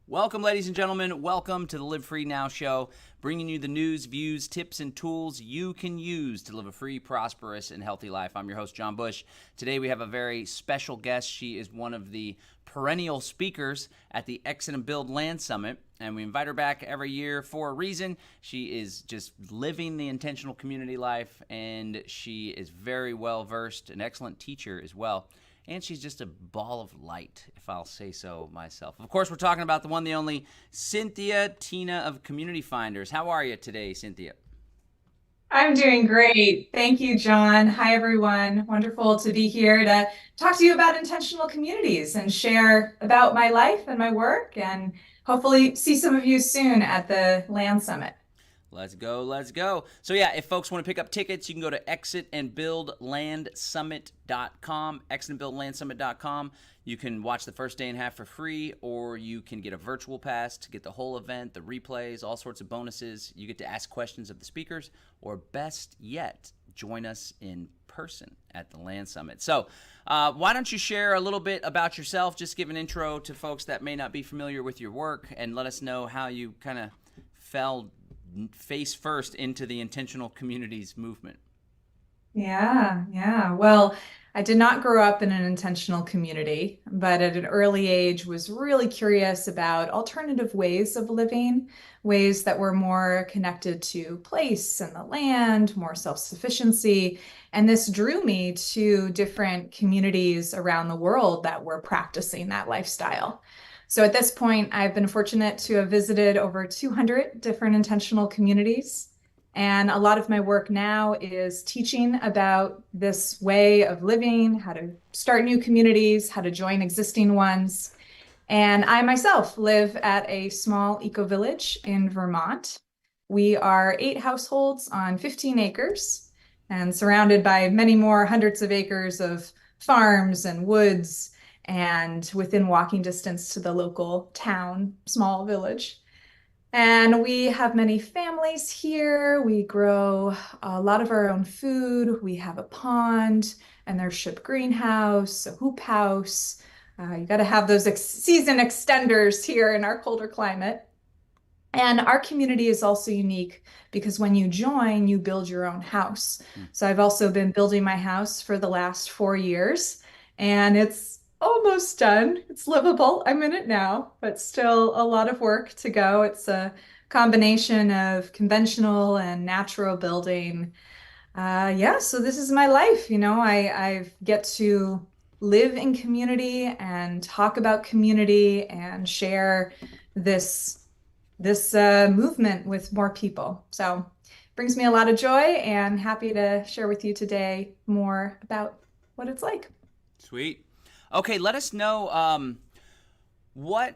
Welcome, ladies and gentlemen. Welcome to the Live Free Now show, bringing you the news, views, tips, and tools you can use to live a free, prosperous, and healthy life. I'm your host, John Bush. Today we have a very special guest. She is one of the perennial speakers at the Exit and Build Land Summit, and we invite her back every year for a reason. She is just living the intentional community life, and she is very well versed, an excellent teacher as well. And she's just a ball of light, if I'll say so myself. Of course, we're talking about the one, the only, Cynthia Tina of Community Finders. How are you today, Cynthia? I'm doing great. Thank you, John. Hi, everyone. Wonderful to be here to talk to you about intentional communities and share about my life and my work, and hopefully see some of you soon at the Land Summit. Let's go, let's go. So yeah, if folks want to pick up tickets, you can go to exitandbuildlandsummit.com, exitandbuildlandsummit.com. You can watch the first day and a half for free, or you can get a virtual pass to get the whole event, the replays, all sorts of bonuses. You get to ask questions of the speakers, or best yet, join us in person at the Land Summit. So why don't you share a little bit about yourself, just give an intro to folks that may not be familiar with your work, and let us know how you kind of fell face first into the intentional communities movement. Yeah. Well, I did not grow up in an intentional community, but at an early age was really curious about alternative ways of living, ways that were more connected to place and the land, more self-sufficiency. And this drew me to different communities around the world that were practicing that lifestyle. So at this point, I've been fortunate to have visited over 200 different intentional communities. And a lot of my work now is teaching about this way of living, how to start new communities, how to join existing ones. And I myself live at a small eco-village in Vermont. We are 8 households on 15 acres and surrounded by many more hundreds of acres of farms and woods, and within walking distance to the local town, small village. And we have many families here. We grow a lot of our own food. We have a pond, an airship greenhouse, a hoop house. You got to have those season extenders here in our colder climate. And our community is also unique because when you join, you build your own house. Hmm. So I've also been building my house for the last 4 years, and it's almost done. It's livable. I'm in it now, but still a lot of work to go. It's a combination of conventional and natural building. Yeah, so this is my life. I get to live in community and talk about community and share this this movement with more people. So it brings me a lot of joy, and happy to share with you today more about what it's like. Sweet. Okay, let us know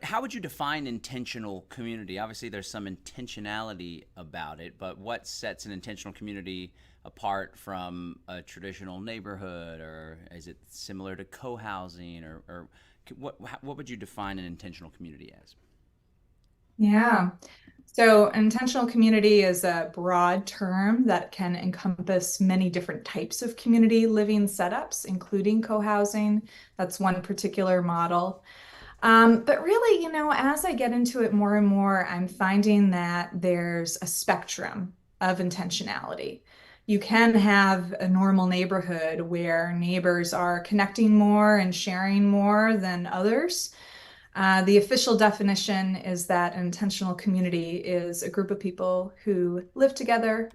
how would you define intentional community? Obviously, there's some intentionality about it, but what sets an intentional community apart from a traditional neighborhood, or is it similar to co-housing, or what would you define an intentional community as? Yeah. So intentional community is a broad term that can encompass many different types of community living setups, including co-housing. That's one particular model. But really, as I get into it more and more, I'm finding that there's a spectrum of intentionality. You can have a normal neighborhood where neighbors are connecting more and sharing more than others. The official definition is that an intentional community is a group of people who live together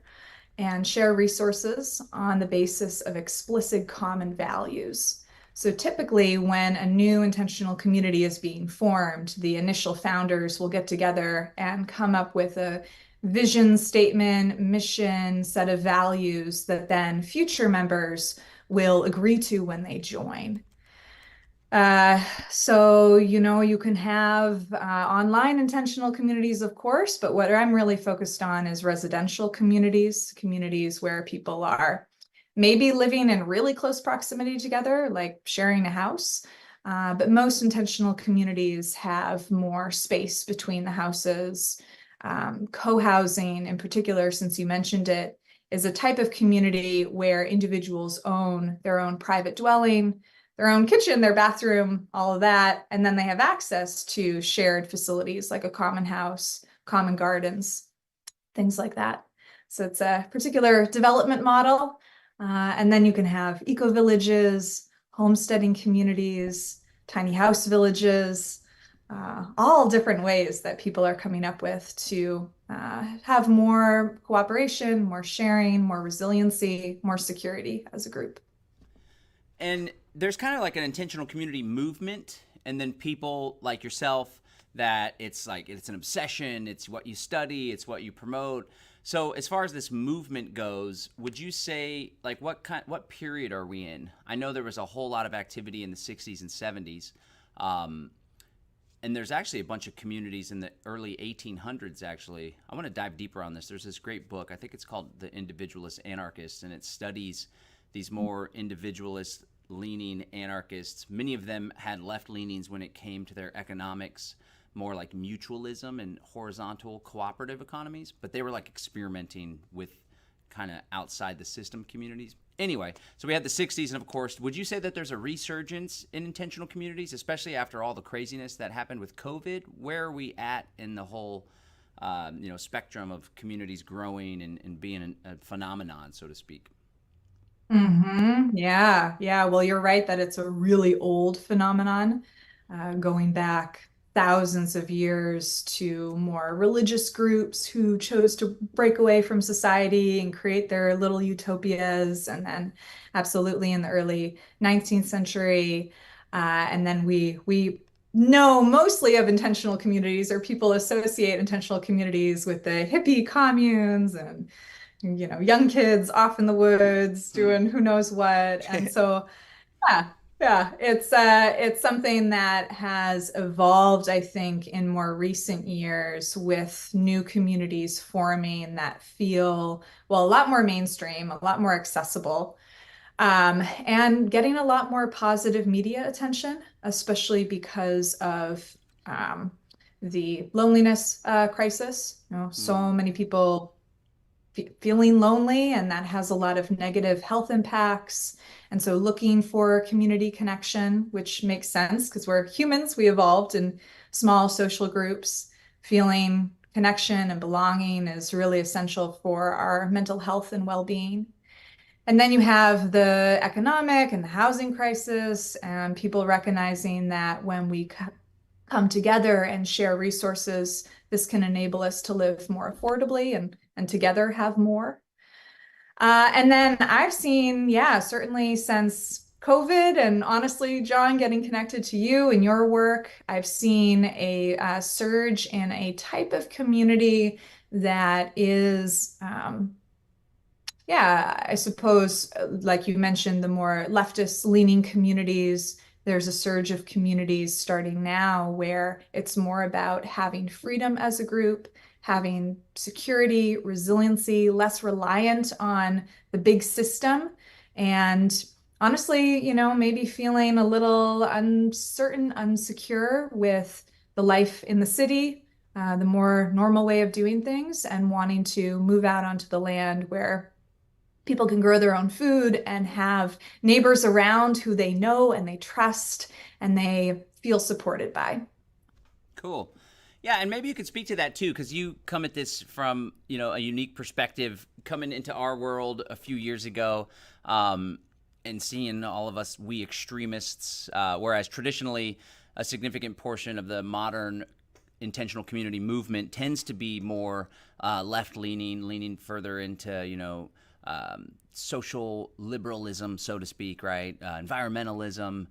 and share resources on the basis of explicit common values. So typically, when a new intentional community is being formed, the initial founders will get together and come up with a vision statement, mission, set of values that then future members will agree to when they join. So, you can have online intentional communities, of course, but what I'm really focused on is residential communities, communities where people are maybe living in really close proximity together, like sharing a house. But most intentional communities have more space between the houses. Co-housing, in particular, since you mentioned it, is a type of community where individuals own their own private dwelling. their own kitchen, their bathroom, all of that. And then they have access to shared facilities like a common house, common gardens, things like that. So it's a particular development model. And then you can have eco-villages, homesteading communities, tiny house villages, all different ways that people are coming up with to have more cooperation, more sharing, more resiliency, more security as a group. And there's kind of like an intentional community movement, and then people like yourself that it's like it's an obsession, it's what you study, it's what you promote. So as far as this movement goes, would you say like what period are we in? I know there was a whole lot of activity in the 60s and 70s. And there's actually a bunch of communities in the early 1800s, actually. I want to dive deeper on this. There's this great book, I think it's called The Individualist Anarchist, and it studies these more individualist leaning anarchists. Many of them had left leanings when it came to their economics, more like mutualism and horizontal cooperative economies, but they were like experimenting with kind of outside the system communities. Anyway, so we had the 60s, and of course, would you say that there's a resurgence in intentional communities, especially after all the craziness that happened with COVID? Where are we at in the whole spectrum of communities growing and being a phenomenon, so to speak? Yeah, yeah. Well, you're right that it's a really old phenomenon, going back thousands of years to more religious groups who chose to break away from society and create their little utopias. And then, absolutely, in the early 19th century, and then we know mostly of intentional communities, or people associate intentional communities with the hippie communes and young kids off in the woods Hmm. doing who knows what. And so, yeah, yeah, it's something that has evolved, I think, in more recent years with new communities forming that feel, well, a lot more mainstream, a lot more accessible, and getting a lot more positive media attention, especially because of um, the loneliness crisis. So Mm. many people feeling lonely, and that has a lot of negative health impacts. And so looking for community connection, which makes sense because we're humans, we evolved in small social groups. Feeling connection and belonging is really essential for our mental health and well-being. And then you have the economic and the housing crisis, and people recognizing that when we come together and share resources, this can enable us to live more affordably and together have more. And then I've seen, yeah, certainly since COVID, and honestly, John, getting connected to you and your work, I've seen a surge in a type of community that is yeah, I suppose, like you mentioned, the more leftist leaning communities, there's a surge of communities starting now where it's more about having freedom as a group, having security, resiliency, less reliant on the big system. And honestly, maybe feeling a little uncertain, unsecure with the life in the city, the more normal way of doing things, and wanting to move out onto the land where people can grow their own food and have neighbors around who they know and they trust and they feel supported by. Cool. Yeah, and maybe you could speak to that too, because you come at this from a unique perspective, coming into our world a few years ago, and seeing all of us we extremists, whereas traditionally a significant portion of the modern intentional community movement tends to be more left leaning, leaning further into social liberalism, so to speak, right? Environmentalism,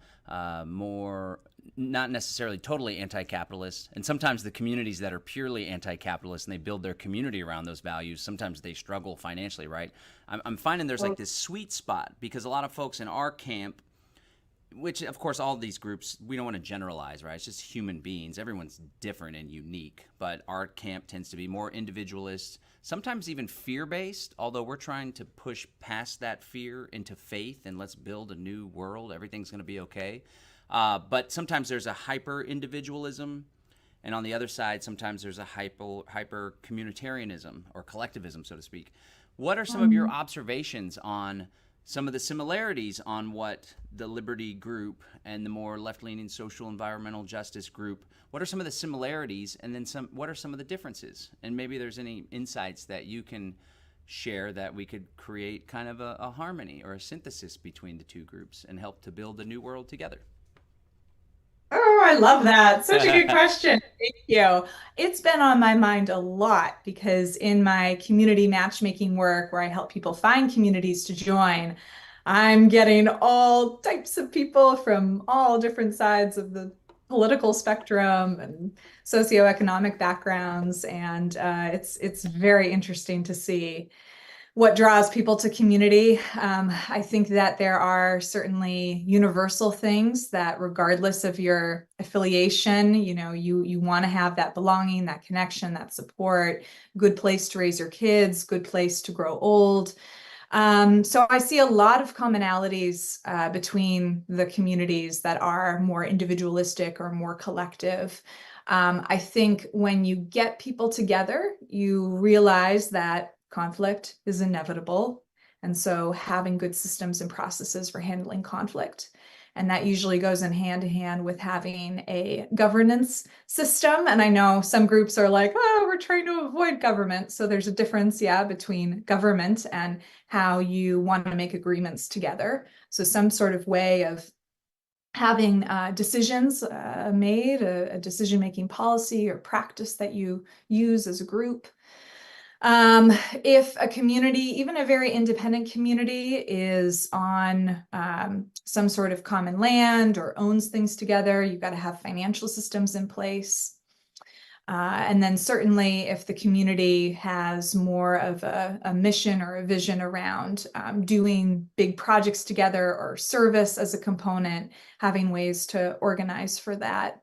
more not necessarily totally anti-capitalist. And sometimes the communities that are purely anti-capitalist and they build their community around those values, sometimes they struggle financially, right? I'm finding there's like this sweet spot because a lot of folks in our camp, which of course all these groups, we don't want to generalize, right? It's just human beings. Everyone's different and unique, but our camp tends to be more individualist, sometimes even fear-based, although we're trying to push past that fear into faith and let's build a new world. Everything's going to be okay. But sometimes there's a hyper individualism, and on the other side, sometimes there's a hyper communitarianism or collectivism, so to speak. What are some of your observations on some of the similarities on what the Liberty Group and the more left-leaning social environmental justice group, what are some of the similarities, and then what are some of the differences? And maybe there's any insights that you can share that we could create kind of a harmony or a synthesis between the two groups and help to build a new world together. Oh, I love that. Such a good question. Thank you. It's been on my mind a lot because in my community matchmaking work, where I help people find communities to join, I'm getting all types of people from all different sides of the political spectrum and socioeconomic backgrounds, and it's very interesting to see what draws people to community. I think that there are certainly universal things that, regardless of your affiliation, you want to have that belonging, that connection, that support, good place to raise your kids, good place to grow old. So I see a lot of commonalities between the communities that are more individualistic or more collective. I think when you get people together, you realize that conflict is inevitable. And so having good systems and processes for handling conflict. And that usually goes in hand to hand with having a governance system. And I know some groups are like, oh, we're trying to avoid government. So there's a difference, yeah, between government and how you want to make agreements together. So some sort of way of having decisions made, a decision-making policy or practice that you use as a group. If a community, even a very independent community, is on some sort of common land or owns things together, you've got to have financial systems in place. And then certainly if the community has more of a mission or a vision around doing big projects together or service as a component, having ways to organize for that.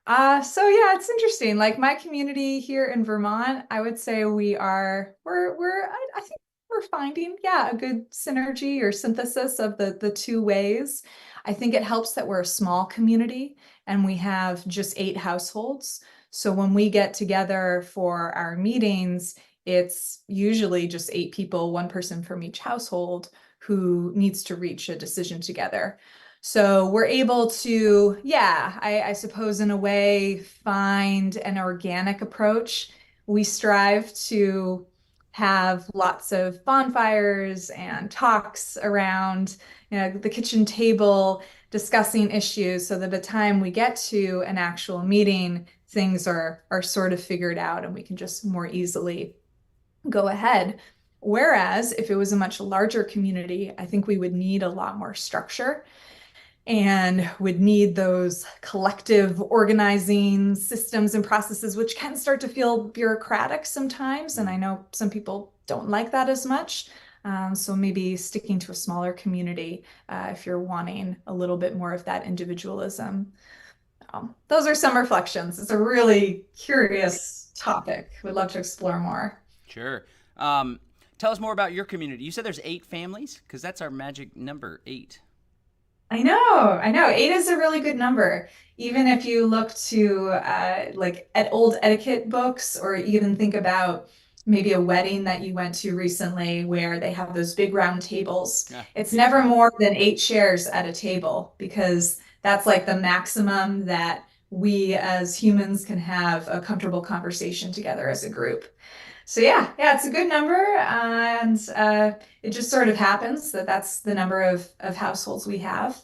So yeah, it's interesting. Like my community here in Vermont, I would say I think we're finding, yeah, a good synergy or synthesis of the two ways. I think it helps that we're a small community and we have just 8 households. So when we get together for our meetings, it's usually just 8 people, one person from each household who needs to reach a decision together. So we're able to, yeah, I suppose in a way, find an organic approach. We strive to have lots of bonfires and talks around, the kitchen table, discussing issues so that by the time we get to an actual meeting, things are sort of figured out and we can just more easily go ahead. Whereas if it was a much larger community, I think we would need a lot more structure and would need those collective organizing systems and processes, which can start to feel bureaucratic sometimes. And I know some people don't like that as much. So maybe sticking to a smaller community if you're wanting a little bit more of that individualism. Those are some reflections. It's a really curious topic. We'd love to explore more. Sure. Tell us more about your community. You said there's 8 families, because that's our magic number, 8. I know. 8 is a really good number. Even if you look to like at old etiquette books, or even think about maybe a wedding that you went to recently where they have those big round tables. Yeah. It's never more than 8 chairs at a table because that's like the maximum that we as humans can have a comfortable conversation together as a group. So yeah, it's a good number, and it just sort of happens that that's the number of households we have.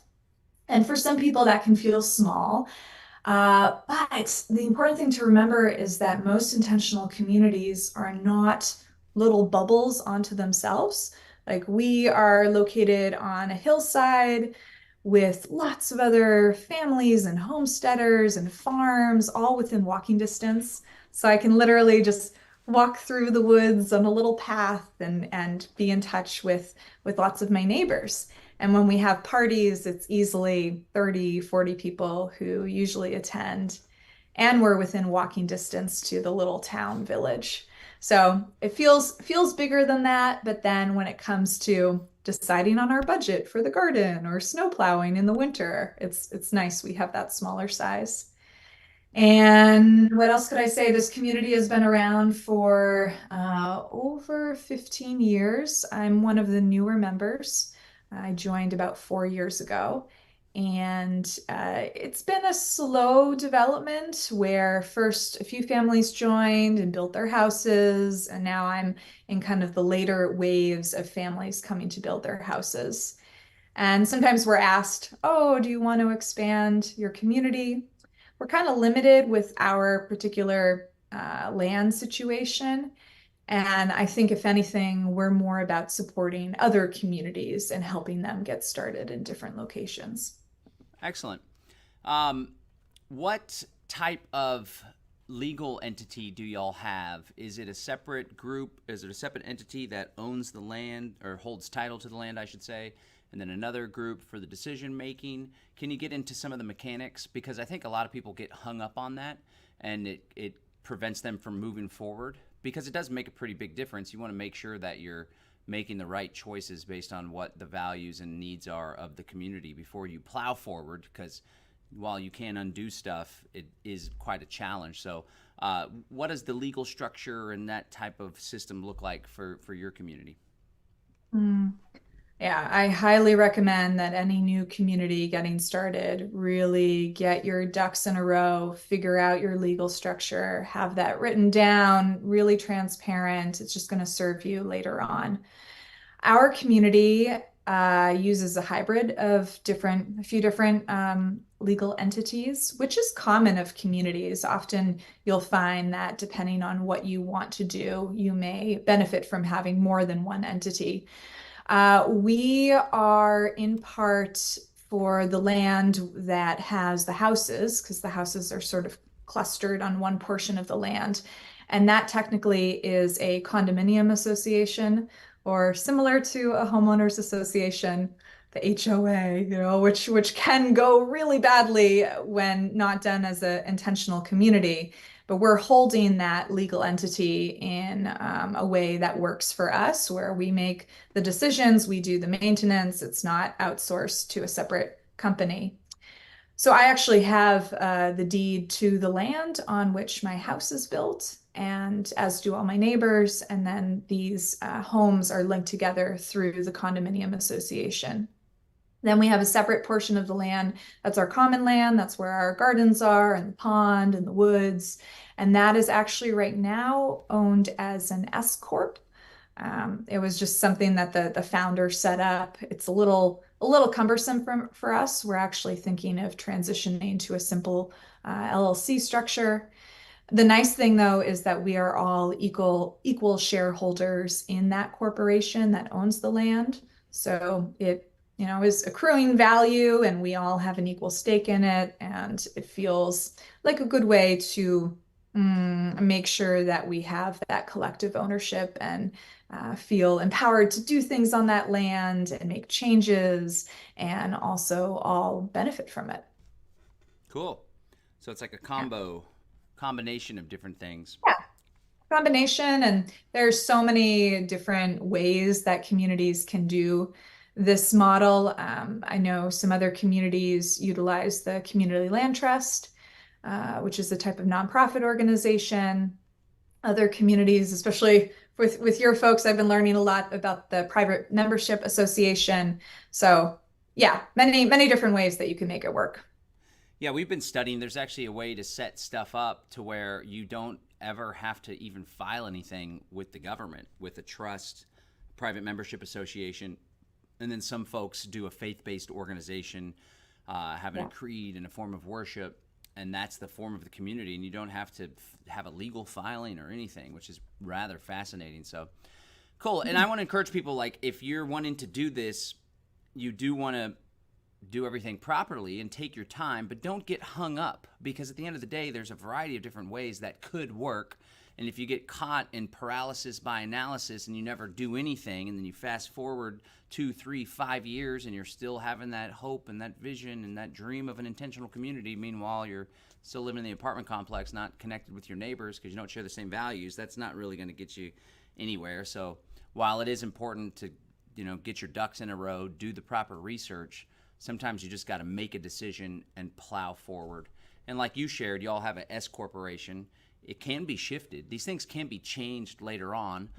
And for some people, that can feel small. But the important thing to remember is that most intentional communities are not little bubbles onto themselves. Like we are located on a hillside with lots of other families and homesteaders and farms, all within walking distance. So I can literally just walk through the woods on a little path and be in touch with lots of my neighbors. And when we have parties, it's easily 30, 40 people who usually attend. And we're within walking distance to the little town village. So it feels bigger than that. But then when it comes to deciding on our budget for the garden or snow plowing in the winter, it's nice we have that smaller size. And what else could I say? This community has been around for over 15 years. I'm one of the newer members. I joined about 4 years ago. And it's been a slow development where first a few families joined and built their houses, and now I'm in kind of the later waves of families coming to build their houses. And sometimes we're asked, oh, do you want to expand your community? We're kind of limited with our particular land situation. And I think, if anything, we're more about supporting other communities and helping them get started in different locations. Excellent. Um, what type of legal entity do y'all have? Is it a separate group? Is it a separate entity that owns the land or holds title to the land, I should say, and then another group for the decision making? Can you get into some of the mechanics? Because I think a lot of people get hung up on that, and it prevents them from moving forward, because it does make a pretty big difference. You want to make sure that you're making the right choices based on what the values and needs are of the community before you plow forward, because while you can undo stuff, it is quite a challenge. So what does the legal structure and that type of system look like for your community? Mm. Yeah, I highly recommend that any new community getting started really get your ducks in a row, figure out your legal structure, have that written down, really transparent. It's just going to serve you later on. Our community uses a hybrid of a few different legal entities, which is common of communities. Often you'll find that depending on what you want to do, you may benefit from having more than one entity. We are in part for the land that has the houses, because the houses are sort of clustered on one portion of the land. And that technically is a condominium association, or similar to a homeowners association, the HOA, which can go really badly when not done as an intentional community. But we're holding that legal entity in a way that works for us, where we make the decisions, we do the maintenance. It's not outsourced to a separate company. So I actually have the deed to the land on which my house is built, and as do all my neighbors. And then these homes are linked together through the condominium association. Then we have a separate portion of the land that's our common land. That's where our gardens are, and the pond and the woods. And that is actually right now owned as an S Corp. It was just something that the founder set up. It's a little cumbersome for us. We're actually thinking of transitioning to a simple LLC structure. The nice thing, though, is that we are all equal shareholders in that corporation that owns the land. So it, is accruing value, and we all have an equal stake in it. And it feels like a good way to make sure that we have that collective ownership and feel empowered to do things on that land and make changes, and also all benefit from it. Cool. So it's like a Yeah. combination of different things. Yeah. Combination, and there's so many different ways that communities can do this model. I know some other communities utilize the Community Land Trust, which is a type of nonprofit organization. Other communities, especially with your folks, I've been learning a lot about the private membership association. So yeah, many different ways that you can make it work. Yeah, we've been studying. There's actually a way to set stuff up to where you don't ever have to even file anything with the government, with a trust, private membership association. And then some folks do a faith-based organization, having a Yeah. creed and a form of worship, and that's the form of the community. And you don't have to have a legal filing or anything, which is rather fascinating. So cool. And I want to encourage people, like, if you're wanting to do this, you do want to do everything properly and take your time, but don't get hung up, because at the end of the day, there's a variety of different ways that could work. And if you get caught in paralysis by analysis and you never do anything, and then you fast forward 2, 3, 5 years and you're still having that hope and that vision and that dream of an intentional community, meanwhile you're still living in the apartment complex, not connected with your neighbors because you don't share the same values, that's not really going to get you anywhere. So while it is important to get your ducks in a row, do the proper research, sometimes you just got to make a decision and plow forward. And like you shared, you all have an S corporation. It can be shifted. These things can be changed later on.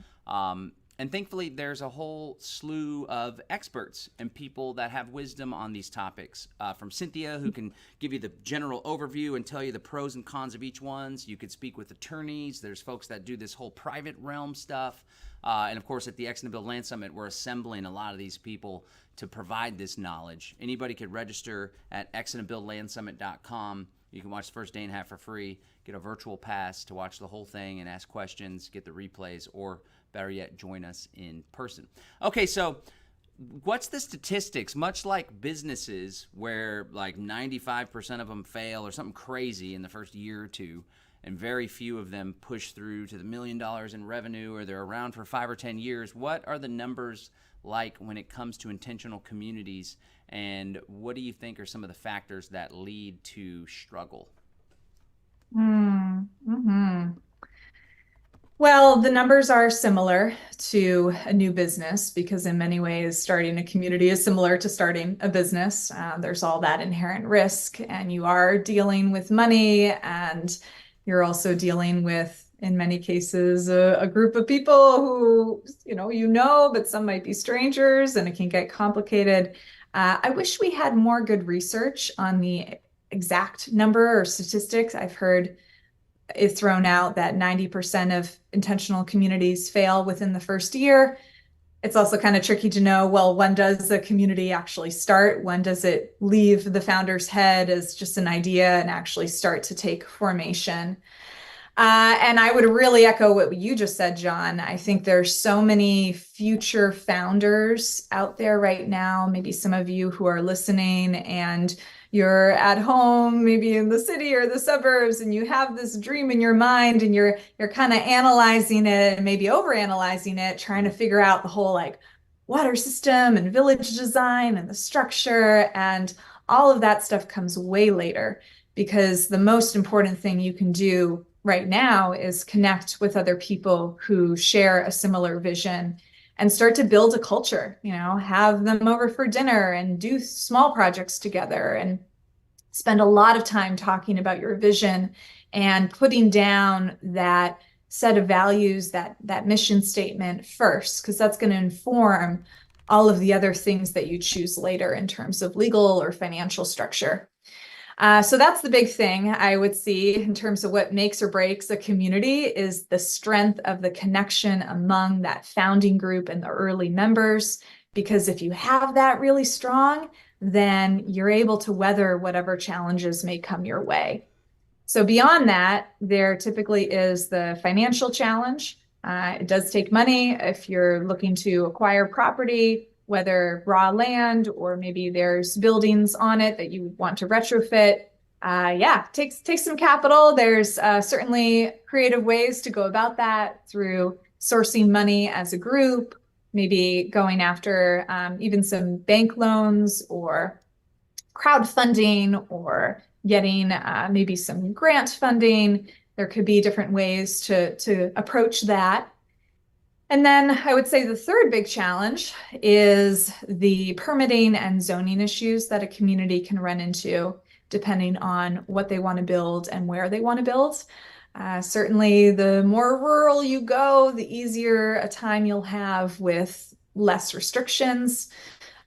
And thankfully, there's a whole slew of experts and people that have wisdom on these topics. From Cynthia, who can give you the general overview and tell you the pros and cons of each ones. You could speak with attorneys. There's folks that do this whole private realm stuff. And of course, at the X and Build Land Summit, we're assembling a lot of these people to provide this knowledge. Anybody could register at xandbuildlandsummit.com. You can watch the first day and a half for free, get a virtual pass to watch the whole thing and ask questions, get the replays, or better yet, join us in person. Okay, so what's the statistics? Much like businesses where like 95% of them fail or something crazy in the first year or two, and very few of them push through to the $1 million in revenue, or they're around for 5 or 10 years. What are the numbers like when it comes to intentional communities, and what do you think are some of the factors that lead to struggle? Mm-hmm. Well, the numbers are similar to a new business because in many ways, starting a community is similar to starting a business. There's all that inherent risk, and you are dealing with money, and you're also dealing with, in many cases, a group of people who, but some might be strangers, and it can get complicated. I wish we had more good research on the exact number or statistics. I've heard is thrown out that 90% of intentional communities fail within the first year. It's also kind of tricky to know, well, when does the community actually start? When does it leave the founder's head as just an idea and actually start to take formation? And I would really echo what you just said, John. I think there's so many future founders out there right now, maybe some of you who are listening and you're at home, maybe in the city or the suburbs, and you have this dream in your mind and you're kind of analyzing it and maybe overanalyzing it, trying to figure out the whole like water system and village design and the structure, and all of that stuff comes way later, because the most important thing you can do right now is connect with other people who share a similar vision and start to build a culture, have them over for dinner and do small projects together and spend a lot of time talking about your vision and putting down that set of values, that mission statement first, because that's going to inform all of the other things that you choose later in terms of legal or financial structure. So that's the big thing I would see in terms of what makes or breaks a community is the strength of the connection among that founding group and the early members. Because if you have that really strong, then you're able to weather whatever challenges may come your way. So beyond that, there typically is the financial challenge. It does take money if you're looking to acquire property, whether raw land or maybe there's buildings on it that you want to retrofit. Takes some capital. There's certainly creative ways to go about that through sourcing money as a group, maybe going after even some bank loans or crowdfunding or getting maybe some grant funding. There could be different ways to approach that. And then I would say the third big challenge is the permitting and zoning issues that a community can run into depending on what they want to build and where they want to build. Certainly, the more rural you go, the easier a time you'll have with less restrictions.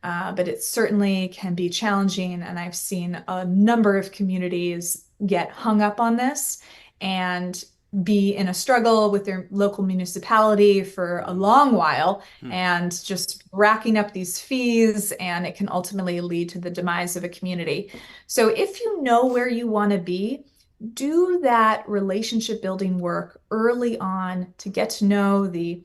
But it certainly can be challenging. And I've seen a number of communities get hung up on this and be in a struggle with their local municipality for a long while and just racking up these fees, and it can ultimately lead to the demise of a community. So if you know where you want to be, do that relationship building work early on to get to know the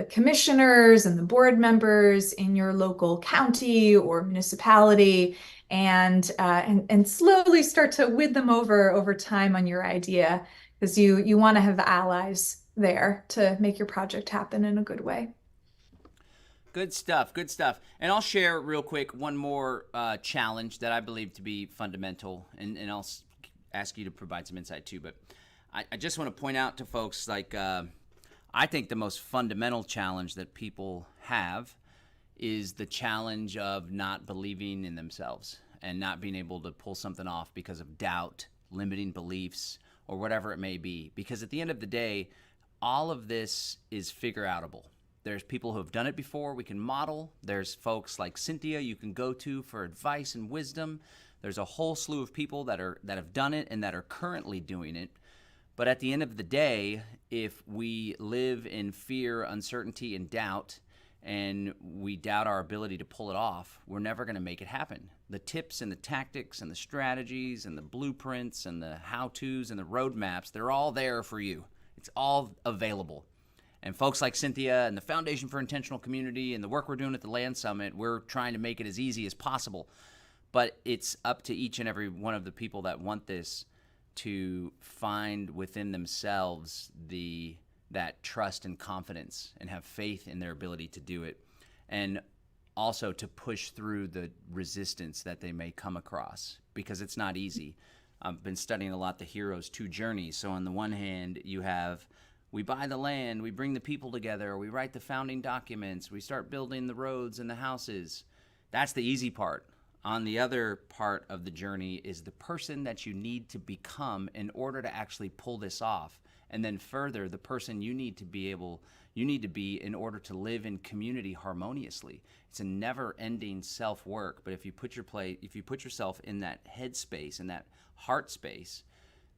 commissioners and the board members in your local county or municipality, and slowly start to win them over time on your idea, because you want to have allies there to make your project happen in a good way. Good stuff. Good stuff. And I'll share real quick one more challenge that I believe to be fundamental, and I'll ask you to provide some insight too. But I just want to point out to folks, like, I think the most fundamental challenge that people have is the challenge of not believing in themselves and not being able to pull something off because of doubt, limiting beliefs, or whatever it may be. Because at the end of the day, all of this is figure outable. There's people who have done it before we can model. There's folks like Cynthia you can go to for advice and wisdom. There's a whole slew of people that have done it and that are currently doing it. But at the end of the day, if we live in fear, uncertainty, and doubt, and we doubt our ability to pull it off, we're never going to make it happen. The tips and the tactics and the strategies and the blueprints and the how-tos and the roadmaps, they're all there for you. It's all available. And folks like Cynthia and the Foundation for Intentional Community and the work we're doing at the Land Summit, we're trying to make it as easy as possible. But it's up to each and every one of the people that want this to find within themselves that trust and confidence and have faith in their ability to do it. And also to push through the resistance that they may come across, because it's not easy. I've been studying a lot the hero's two journeys. So on the one hand, you have, we buy the land, we bring the people together, we write the founding documents, we start building the roads and the houses. That's the easy part. On the other part of the journey is the person that you need to become in order to actually pull this off. And then further, the person you need to be in order to live in community harmoniously. It's a never-ending self-work, but if you put yourself in that head space, in that heart space,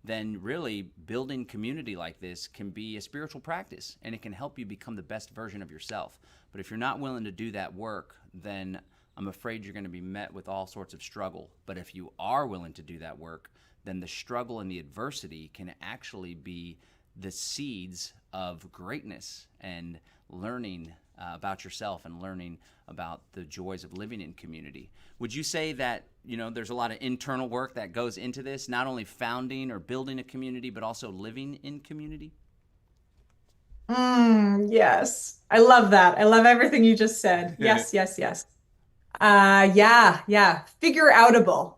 then really building community like this can be a spiritual practice, and it can help you become the best version of yourself. But if you're not willing to do that work, then I'm afraid you're going to be met with all sorts of struggle. But if you are willing to do that work, then the struggle and the adversity can actually be the seeds of greatness and learning about yourself and learning about the joys of living in community. Would you say that, there's a lot of internal work that goes into this, not only founding or building a community, but also living in community? Yes. I love that. I love everything you just said. Yes, yes, yes. Yeah. Figure outable.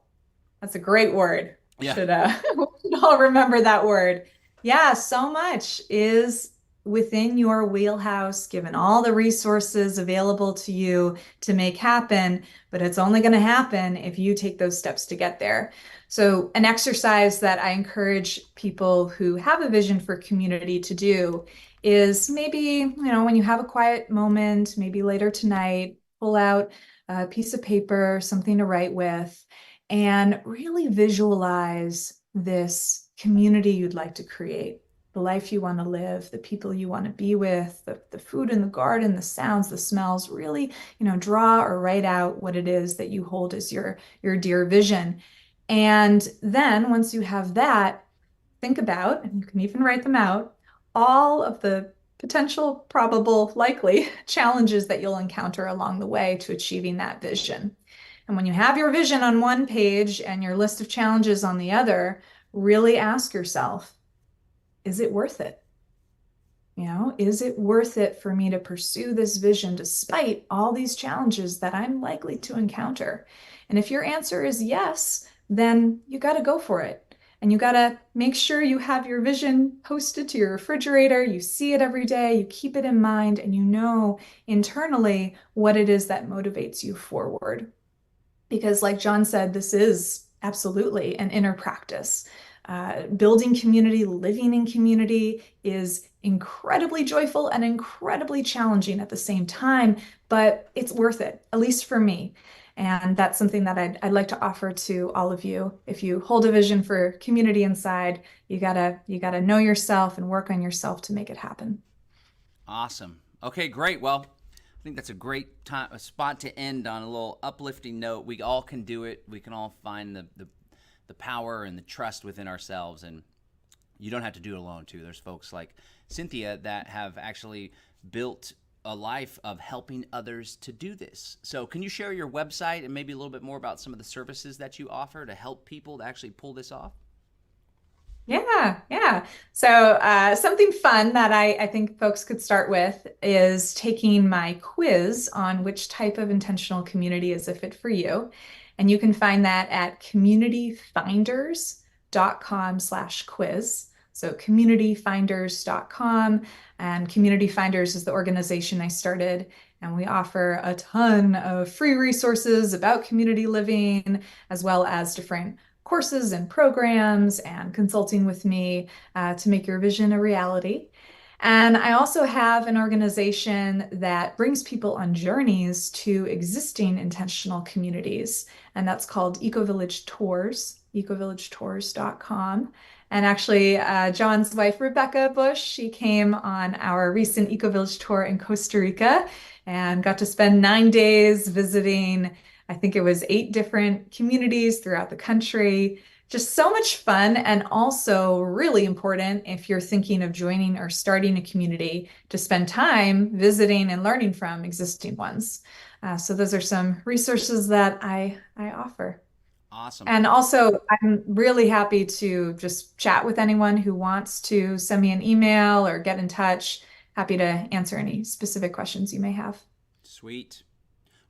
That's a great word. Yeah. We should all remember that word. Yeah, so much is within your wheelhouse, given all the resources available to you to make happen, but it's only going to happen if you take those steps to get there. So an exercise that I encourage people who have a vision for community to do is maybe, when you have a quiet moment, maybe later tonight, pull out a piece of paper, something to write with, and really visualize this community you'd like to create, the life you want to live, the people you want to be with, the food in the garden, the sounds, the smells. Really, draw or write out what it is that you hold as your dear vision. And then once you have that, think about, and you can even write them out, all of the potential, probable, likely challenges that you'll encounter along the way to achieving that vision. And when you have your vision on one page and your list of challenges on the other, really ask yourself, is it worth it? Is it worth it for me to pursue this vision despite all these challenges that I'm likely to encounter? And if your answer is yes, then you got to go for it. And you got to make sure you have your vision posted to your refrigerator. You see it every day, you keep it in mind, and you know internally what it is that motivates you forward. Because like John said, this is absolutely an inner practice. Building community, living in community is incredibly joyful and incredibly challenging at the same time, but it's worth it, at least for me. And that's something that I'd like to offer to all of you. If you hold a vision for community inside, you gotta know yourself and work on yourself to make it happen. Awesome. Okay, great. Well, I think that's a great a spot to end on, a little uplifting note. We all can do it. We can all find the power and the trust within ourselves, and you don't have to do it alone too. There's folks like Cynthia that have actually built a life of helping others to do this. So can you share your website and maybe a little bit more about some of the services that you offer to help people to actually pull this off? Yeah. So something fun that I think folks could start with is taking my quiz on which type of intentional community is a fit for you. And you can find that at communityfinders.com/quiz. So communityfinders.com, and Community Finders is the organization I started. And we offer a ton of free resources about community living, as well as different courses and programs and consulting with me to make your vision a reality. And I also have an organization that brings people on journeys to existing intentional communities, and that's called Eco-Village Tours, ecovillagetours.com. And actually, John's wife, Rebecca Bush, she came on our recent Eco-Village tour in Costa Rica and got to spend 9 days visiting, I think it was 8 different communities throughout the country. Just so much fun, and also really important if you're thinking of joining or starting a community to spend time visiting and learning from existing ones. So those are some resources that I offer. Awesome. And also, I'm really happy to just chat with anyone who wants to send me an email or get in touch. Happy to answer any specific questions you may have. Sweet.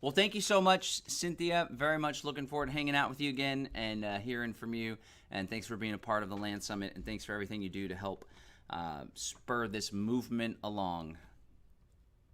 Well, thank you so much, Cynthia. Very much looking forward to hanging out with you again and hearing from you. And thanks for being a part of the Land Summit, and thanks for everything you do to help spur this movement along.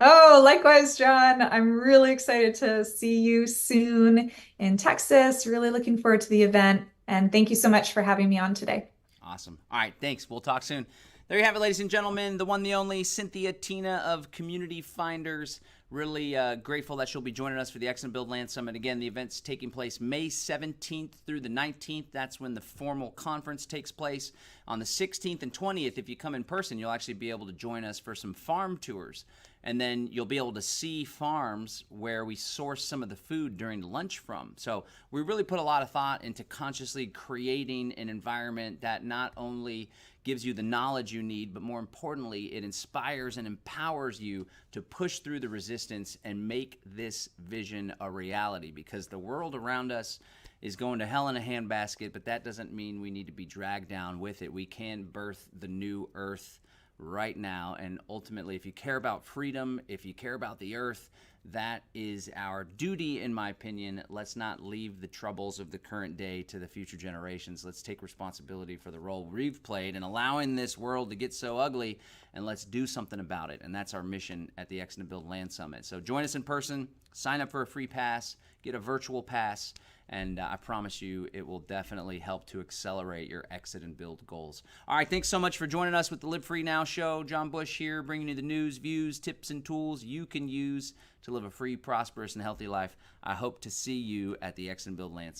Oh, likewise, John. I'm really excited to see you soon in Texas. Really looking forward to the event. And thank you so much for having me on today. Awesome. All right, thanks. We'll talk soon. There you have it, ladies and gentlemen. The one, the only Cynthia Tina of Community Finders. Really grateful that she'll be joining us for the X and Build Land Summit. Again, the event's taking place May 17th through the 19th. That's when the formal conference takes place. On the 16th and 20th, if you come in person, you'll actually be able to join us for some farm tours. And then you'll be able to see farms where we source some of the food during lunch from. So we really put a lot of thought into consciously creating an environment that not only gives you the knowledge you need, but more importantly, it inspires and empowers you to push through the resistance and make this vision a reality, because the world around us is going to hell in a handbasket, but that doesn't mean we need to be dragged down with it. We can birth the new earth right now, and ultimately, if you care about freedom, if you care about the earth, that is our duty, in my opinion. Let's not leave the troubles of the current day to the future generations. Let's take responsibility for the role we've played in allowing this world to get so ugly, and let's do something about it. And that's our mission at the X and Build Land Summit. So join us in person, sign up for a free pass, get a virtual pass, and I promise you it will definitely help to accelerate your exit and build goals. All right, thanks so much for joining us with the Live Free Now show. John Bush here, bringing you the news, views, tips, and tools you can use to live a free, prosperous, and healthy life. I hope to see you at the X and Build Land Summit.